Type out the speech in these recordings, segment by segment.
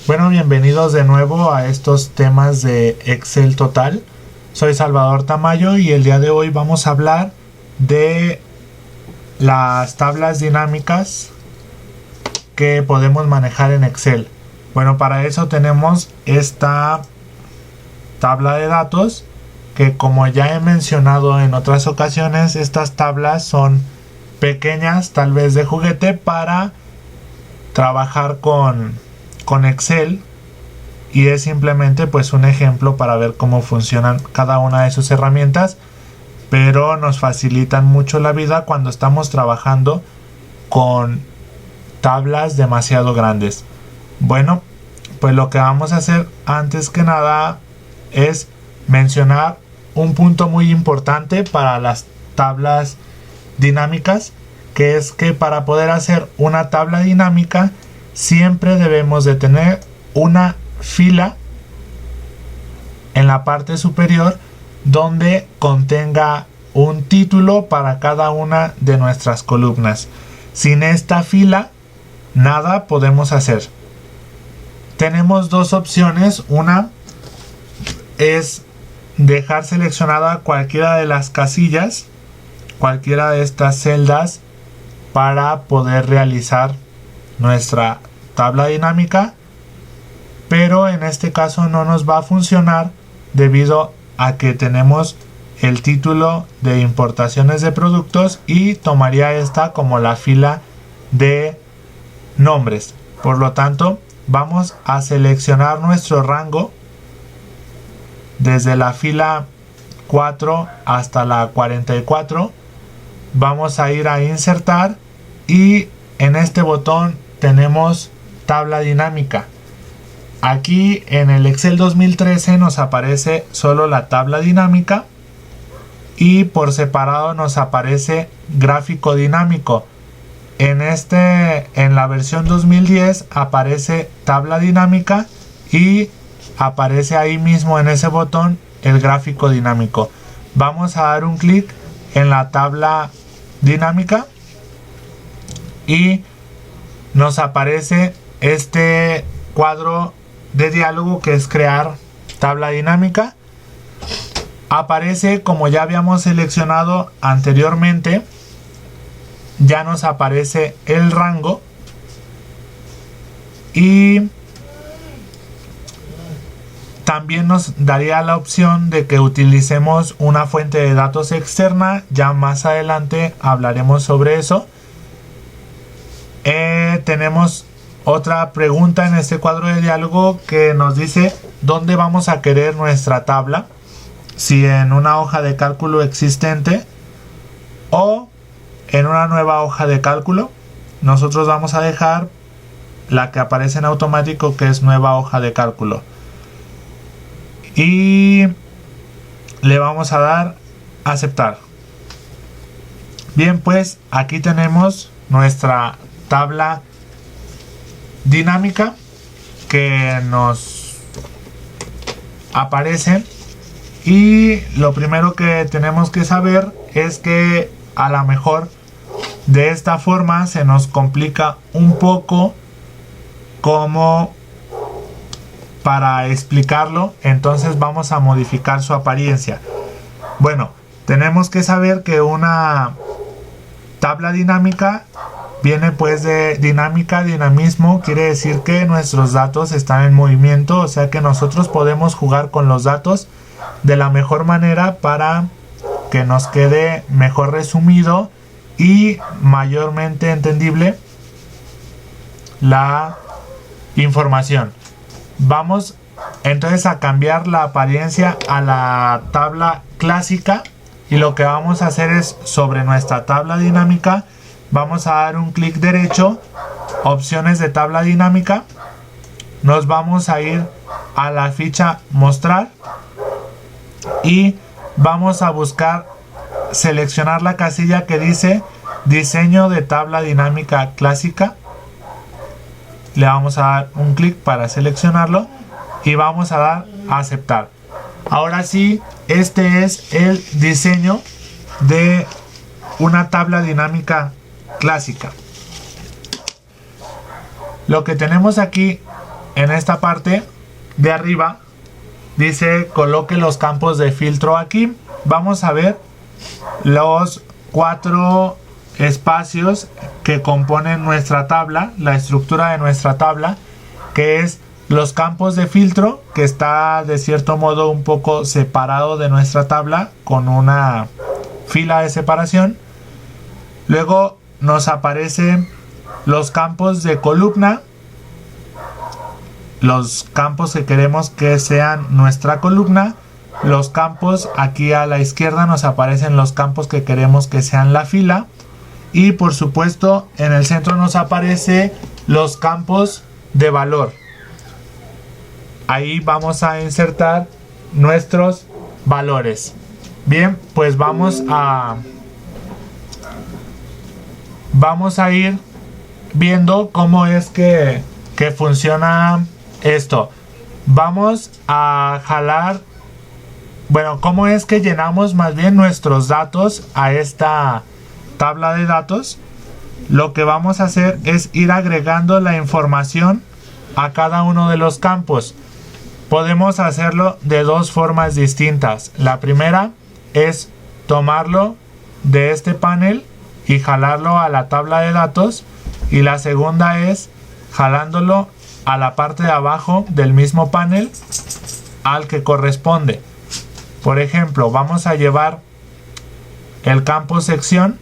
Bueno, bienvenidos de nuevo a estos temas de Excel Total. Soy Salvador Tamayo y el día de hoy vamos a hablar de las tablas dinámicas que podemos manejar en Excel. Bueno, para eso tenemos esta tabla de datos que, como ya he mencionado en otras ocasiones, estas tablas son pequeñas, tal vez de juguete, para trabajar con Excel, y es simplemente pues un ejemplo para ver cómo funcionan cada una de sus herramientas, pero nos facilitan mucho la vida cuando estamos trabajando con tablas demasiado grandes. Bueno, pues lo que vamos a hacer antes que nada es mencionar un punto muy importante para las tablas dinámicas, que es que para poder hacer una tabla dinámica siempre debemos de tener una fila en la parte superior donde contenga un título para cada una de nuestras columnas. Sin esta fila nada podemos hacer. Tenemos dos opciones. Una es dejar seleccionada cualquiera de las casillas, cualquiera de estas celdas, para poder realizar nuestra tabla dinámica, pero en este caso no nos va a funcionar debido a que tenemos el título de importaciones de productos y tomaría esta como la fila de nombres. Por lo tanto, vamos a seleccionar nuestro rango desde la fila 4 hasta la 44. Vamos a ir a insertar y en este botón tenemos tabla dinámica. Aquí en el Excel 2013 nos aparece solo la tabla dinámica y por separado nos aparece gráfico dinámico. En la versión 2010 aparece tabla dinámica y aparece ahí mismo en ese botón el gráfico dinámico. Vamos a dar un clic en la tabla dinámica y nos aparece este cuadro de diálogo que es crear tabla dinámica. Aparece, como ya habíamos seleccionado anteriormente, ya nos aparece el rango y también nos daría la opción de que utilicemos una fuente de datos externa. Ya más adelante hablaremos sobre eso. Tenemos otra pregunta en este cuadro de diálogo que nos dice dónde vamos a querer nuestra tabla, si en una hoja de cálculo existente o en una nueva hoja de cálculo. Nosotros vamos a dejar la que aparece en automático, que es nueva hoja de cálculo, y le vamos a dar aceptar. Bien, pues aquí tenemos nuestra tabla dinámica que nos aparece, y lo primero que tenemos que saber es que a lo mejor de esta forma se nos complica un poco como para explicarlo, entonces vamos a modificar su apariencia. Bueno, tenemos que saber que una tabla dinámica viene pues de dinámica, dinamismo, quiere decir que nuestros datos están en movimiento, o sea que nosotros podemos jugar con los datos de la mejor manera para que nos quede mejor resumido y mayormente entendible la información. Vamos entonces a cambiar la apariencia a la tabla clásica, y lo que vamos a hacer es, sobre nuestra tabla dinámica, vamos a dar un clic derecho, opciones de tabla dinámica, nos vamos a ir a la ficha mostrar y vamos a buscar seleccionar la casilla que dice diseño de tabla dinámica clásica. Le vamos a dar un clic para seleccionarlo y vamos a dar a aceptar. Ahora sí, este es el diseño de una tabla dinámica clásica. Lo que tenemos aquí en esta parte de arriba dice coloque los campos de filtro aquí. Vamos a ver los 4 espacios que componen nuestra tabla, la estructura de nuestra tabla, que es los campos de filtro, que está de cierto modo un poco separado de nuestra tabla con una fila de separación. Luego nos aparecen los campos de columna, los campos que queremos que sean nuestra columna. Los campos aquí a la izquierda nos aparecen los campos que queremos que sean la fila. Y por supuesto en el centro nos aparece los campos de valor. Ahí vamos a insertar nuestros valores. Bien, pues vamos a ir viendo cómo es que funciona esto. Vamos a jalar, bueno, cómo es que llenamos más bien nuestros datos a esta tabla de datos. Lo que vamos a hacer es ir agregando la información a cada uno de los campos. Podemos hacerlo de 2 formas distintas. La primera es tomarlo de este panel y jalarlo a la tabla de datos. Y la segunda es jalándolo a la parte de abajo del mismo panel al que corresponde. Por ejemplo, vamos a llevar el campo sección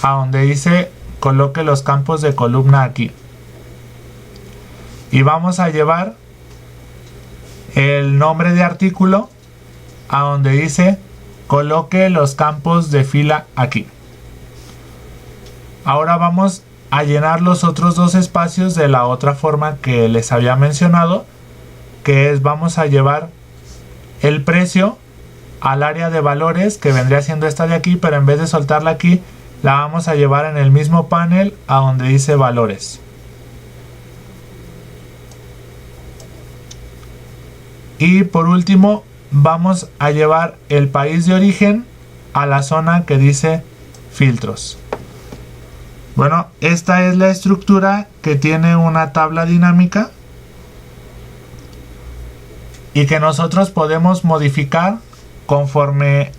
a donde dice coloque los campos de columna aquí. Y vamos a llevar el nombre de artículo a donde dice coloque los campos de fila aquí. Ahora vamos a llenar los otros 2 espacios de la otra forma que les había mencionado, que es vamos a llevar el precio al área de valores, que vendría siendo esta de aquí, pero en vez de soltarla aquí la vamos a llevar en el mismo panel a donde dice valores. Y por último vamos a llevar el país de origen a la zona que dice filtros. Bueno, esta es la estructura que tiene una tabla dinámica y que nosotros podemos modificar conforme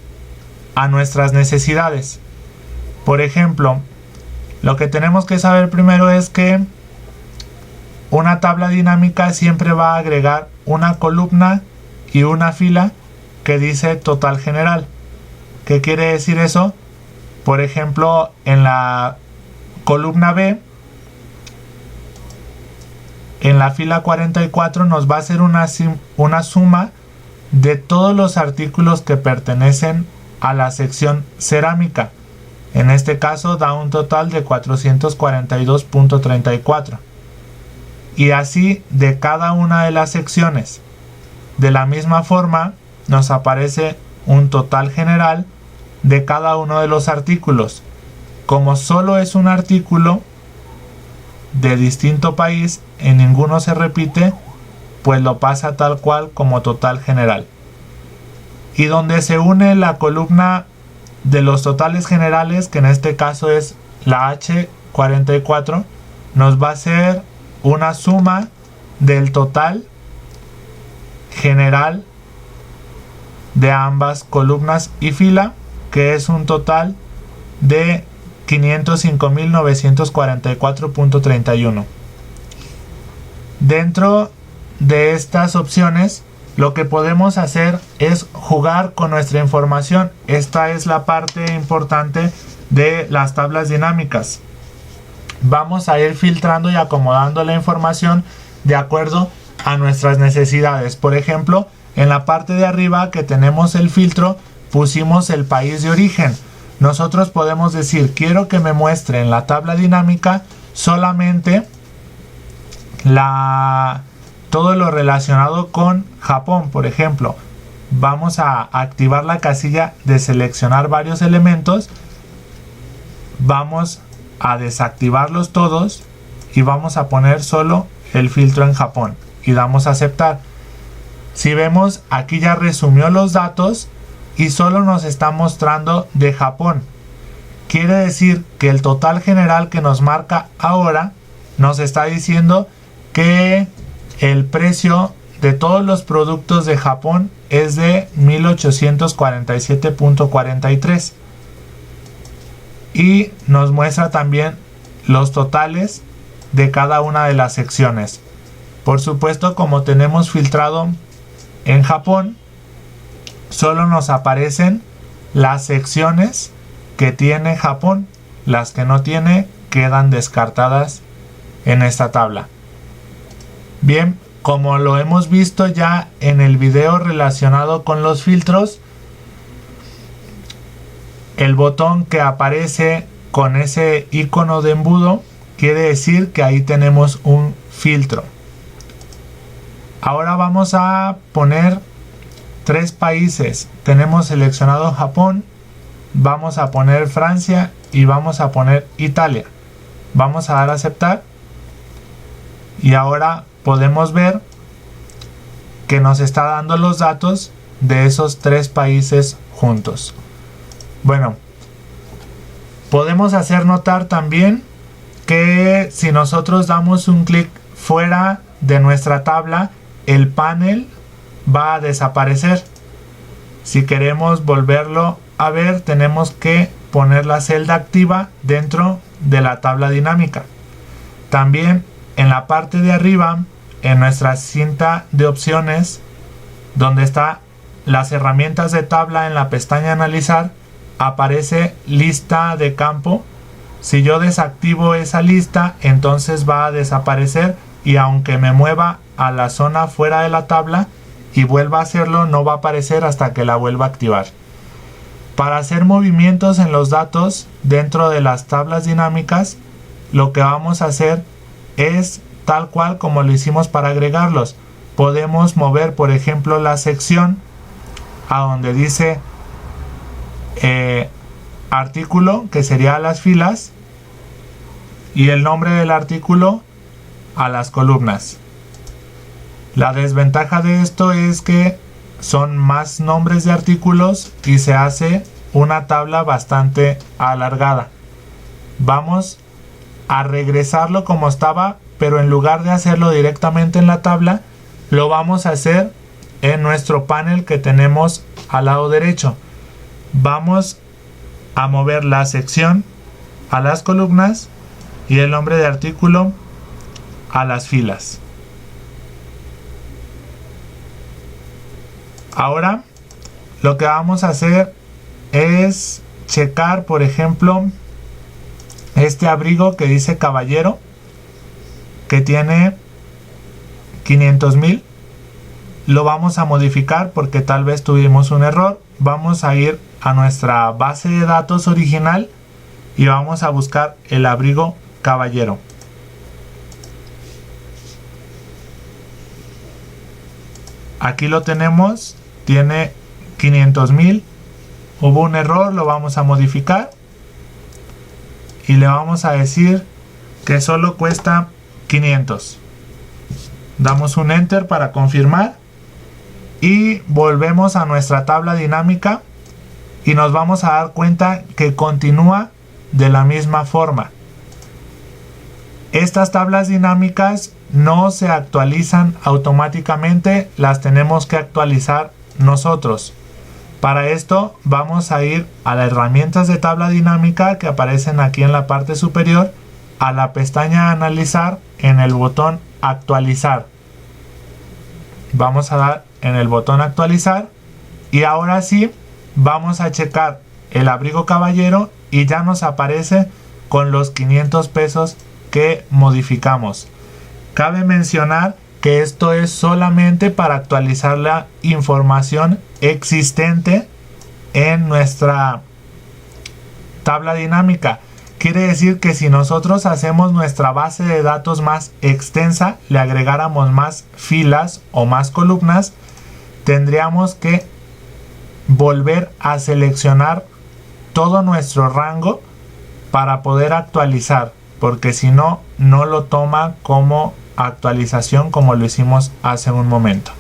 a nuestras necesidades. Por ejemplo, lo que tenemos que saber primero es que una tabla dinámica siempre va a agregar una columna y una fila que dice total general. ¿Qué quiere decir eso? Por ejemplo, en la columna B, en la fila 44 nos va a hacer una suma de todos los artículos que pertenecen a la sección cerámica. En este caso da un total de 442.34. Y así de cada una de las secciones. De la misma forma nos aparece un total general de cada uno de los artículos. Como solo es un artículo de distinto país, en ninguno se repite, pues lo pasa tal cual como total general. Y donde se une la columna de los totales generales, que en este caso es la H44, nos va a hacer una suma del total general de ambas columnas y fila, que es un total de 505.944.31. Dentro de estas opciones, lo que podemos hacer es jugar con nuestra información. Esta es la parte importante de las tablas dinámicas. Vamos a ir filtrando y acomodando la información de acuerdo a nuestras necesidades. Por ejemplo, en la parte de arriba que tenemos el filtro, pusimos el país de origen. Nosotros podemos decir, quiero que me muestre en la tabla dinámica solamente todo lo relacionado con Japón, por ejemplo. Vamos a activar la casilla de seleccionar varios elementos. Vamos a desactivarlos todos y vamos a poner solo el filtro en Japón y damos a aceptar. Si vemos, aquí ya resumió los datos y solo nos está mostrando de Japón. Quiere decir que el total general que nos marca ahora nos está diciendo que el precio de todos los productos de Japón es de 1847.43 y nos muestra también los totales de cada una de las secciones. Por supuesto, como tenemos filtrado en Japón, solo nos aparecen las secciones que tiene Japón. Las que no tiene quedan descartadas en esta tabla. Bien, como lo hemos visto ya en el video relacionado con los filtros, el botón que aparece con ese icono de embudo quiere decir que ahí tenemos un filtro. Ahora vamos a poner 3 países. Tenemos seleccionado Japón, vamos a poner Francia y vamos a poner Italia. Vamos a dar a aceptar y ahora podemos ver que nos está dando los datos de esos 3 países juntos. Bueno, podemos hacer notar también que si nosotros damos un clic fuera de nuestra tabla, el panel va a desaparecer. Si queremos volverlo a ver, tenemos que poner la celda activa dentro de la tabla dinámica. También en la parte de arriba, en nuestra cinta de opciones, donde está las herramientas de tabla en la pestaña analizar, aparece lista de campo. Si yo desactivo esa lista, entonces va a desaparecer y aunque me mueva a la zona fuera de la tabla y vuelva a hacerlo, no va a aparecer hasta que la vuelva a activar. Para hacer movimientos en los datos dentro de las tablas dinámicas, lo que vamos a hacer es tal cual como lo hicimos para agregarlos. Podemos mover, por ejemplo, la sección a donde dice artículo, que sería las filas, y el nombre del artículo a las columnas. La desventaja de esto es que son más nombres de artículos y se hace una tabla bastante alargada. Vamos a regresarlo como estaba, pero en lugar de hacerlo directamente en la tabla, lo vamos a hacer en nuestro panel que tenemos al lado derecho. Vamos a mover la sección a las columnas y el nombre de artículo a las filas. Ahora lo que vamos a hacer es checar, por ejemplo, este abrigo que dice caballero, que tiene 500,000. Lo vamos a modificar porque tal vez tuvimos un error. Vamos a ir a nuestra base de datos original y vamos a buscar el abrigo caballero. Aquí lo tenemos, tiene 500,000. Hubo un error, lo vamos a modificar y le vamos a decir que solo cuesta 500. Damos un enter para confirmar y volvemos a nuestra tabla dinámica y nos vamos a dar cuenta que continúa de la misma forma. Estas tablas dinámicas no se actualizan automáticamente, las tenemos que actualizar nosotros. Para esto vamos a ir a las herramientas de tabla dinámica que aparecen aquí en la parte superior, a la pestaña analizar, en el botón actualizar. Vamos a dar en el botón actualizar y ahora sí vamos a checar el abrigo caballero y ya nos aparece con los 500 pesos que modificamos. Cabe mencionar que esto es solamente para actualizar la información existente en nuestra tabla dinámica. Quiere decir que si nosotros hacemos nuestra base de datos más extensa, le agregáramos más filas o más columnas, tendríamos que volver a seleccionar todo nuestro rango para poder actualizar, porque si no, no lo toma como actualización como lo hicimos hace un momento.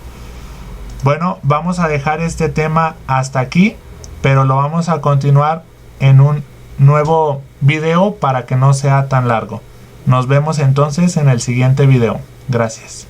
Bueno, vamos a dejar este tema hasta aquí, pero lo vamos a continuar en un nuevo video para que no sea tan largo. Nos vemos entonces en el siguiente video. Gracias.